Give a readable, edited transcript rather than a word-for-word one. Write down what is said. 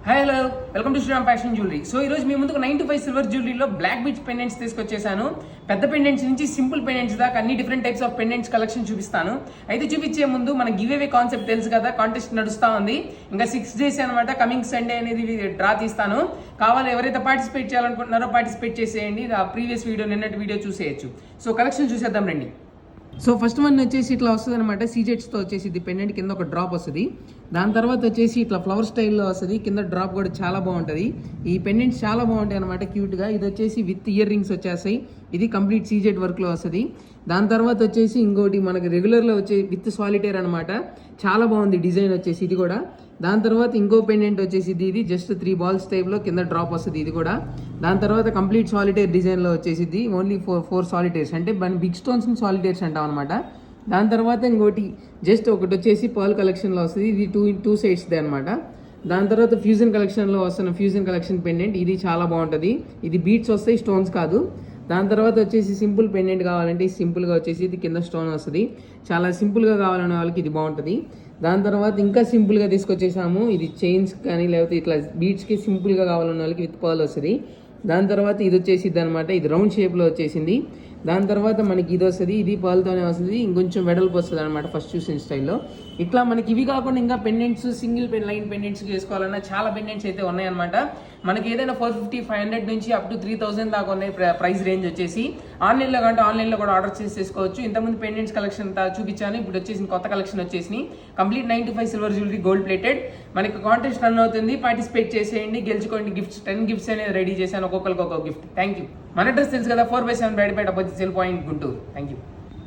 Hi hello welcome to Sriram fashion jewellery. So ఈ రోజు మీ ముందుకు 9 to 5 సిల్వర్ జ్యువెలరీలో బ్లాక్ బీచ్ పెండెంట్స్ తీసుకొచ్చేసాను. పెద్ద పెండెంట్స్ నుంచి సింపుల్ పెండెంట్స్ దాకా అన్ని different types of pendants collection చూపిస్తాను. అయితే చూపించే ముందు మన గివ్ అవే కాన్సెప్ట్ తెలుసు కదా, కాంటెస్ట్ నడుస్తూ ఉంది. ఇంకా 6 days అనమాట. కమింగ్ సండే అనేది డ్రా తీస్తాను. కావాలి ఎవరైతే పార్టిసిపేట్ చేయాలనుకుంటున్నారో పార్టిసిపేట్ చేసేయండి. ఆ ప్రీవియస్ వీడియో నిన్నటి వీడియో చూసేయచ్చు. సో కలెక్షన్ చూసేద్దాం రండి. సో ఫస్ట్ వన్ వచ్చేసి ఇట్లా వస్తుంది అనమాట. సీజెట్స్తో వచ్చేసి ఇది పెండెంట్ కింద ఒక డ్రాప్ వస్తుంది. దాని తర్వాత వచ్చేసి ఇట్లా ఫ్లవర్ స్టైల్లో వస్తుంది. కింద డ్రాప్ కూడా చాలా బాగుంటుంది. ఈ పెండెంట్స్ చాలా బాగుంటాయి అనమాట, క్యూట్గా. ఇది వచ్చేసి విత్ ఇయర్ రింగ్స్ వచ్చేస్తాయి. ఇది కంప్లీట్ సీజెట్ వర్క్లో వస్తుంది. దాని తర్వాత వచ్చేసి ఇంకోటి మనకి రెగ్యులర్లో వచ్చే విత్ సాలిటేర్ అనమాట. చాలా బాగుంది డిజైన్ వచ్చేసి ఇది కూడా. దాని తర్వాత ఇంకో పెండెంట్ వచ్చేసి ఇది జస్ట్ 3 balls టైప్లో కింద డ్రాప్ వస్తుంది ఇది కూడా. దాని తర్వాత కంప్లీట్ సాలిటేర్ డిజైన్లో వచ్చేసి ఓన్లీ 4 సాలిటేర్స్, అంటే మన బిగ్ స్టోన్స్ని సాలిటేర్స్ అంటాం అనమాట. దాని తర్వాత ఇంకోటి జస్ట్ ఒకటి వచ్చేసి పర్ల్ కలెక్షన్లో వస్తుంది. ఇది టూ సైడ్స్దే అనమాట. దాని తర్వాత ఫ్యూజన్ కలెక్షన్లో వస్తున్న ఫ్యూజన్ కలెక్షన్ పెండెంట్ ఇది చాలా బాగుంటుంది. ఇది బీట్స్ వస్తాయి, స్టోన్స్ కాదు. దాని తర్వాత వచ్చేసి సింపుల్ పెండెంట్ కావాలంటే సింపుల్గా వచ్చేసి ఇది కింద స్టోన్ వస్తుంది. చాలా సింపుల్గా కావాలనే వాళ్ళకి ఇది బాగుంటుంది. దాని తర్వాత ఇంకా సింపుల్గా తీసుకొచ్చేసాము. ఇది చైన్స్ కానీ లేకపోతే ఇట్లా బీట్స్కి సింపుల్గా కావాలన్న వాళ్ళకి విత్ పర్ల్ వస్తుంది. దాని తర్వాత ఇది వచ్చేసిద్ది అనమాట. ఇది రౌండ్ షేప్లో వచ్చేసింది. దాని తర్వాత మనకి ఇది వస్తుంది. ఇది పర్ల్తోనే వస్తుంది. ఇంకొంచెం వెడల్పు వస్తుంది అనమాట ఫస్ట్ చూసిన స్టైల్లో. ఇట్లా మనకి ఇవి కాకుండా ఇంకా పెండెంట్స్ సింగిల్ లైన్ పెండెంట్స్ చేసుకోవాలన్నా చాలా పెండెంట్స్ అయితే ఉన్నాయన్నమాట. మనకి ఏదైనా 450, 500 నుంచి అప్ టు 3000 దాకా ఉన్నాయి ప్రైస్ రేంజ్ వచ్చేసి. ఆన్లైన్లో కంటే ఆన్లైన్లో కూడా ఆర్డర్ చేసుకోవచ్చు. ఇంతకుముందు పెండెంట్స్ కలెక్షన్ అంతా చూపించాను. ఇప్పుడు వచ్చేసి కొత్త కలెక్షన్ వచ్చేసి complete 9 to 5 silver jewellery gold plated. మనకి కాంటెస్ట్ రన్ అవుతుంది. పార్టిసిపేట్ చేసేయండి, గెలుచుకోండి. గిఫ్ట్స్ 10 గిఫ్ట్స్ అనేది రెడీ చేశాను. ఒక్కొక్కరికి ఒక్కొక్క గిఫ్ట్. Thank you. మన అడ్రస్ తెలుసు కదా, 4/7 Bayatapeta, cell point, Guntur. Thank you.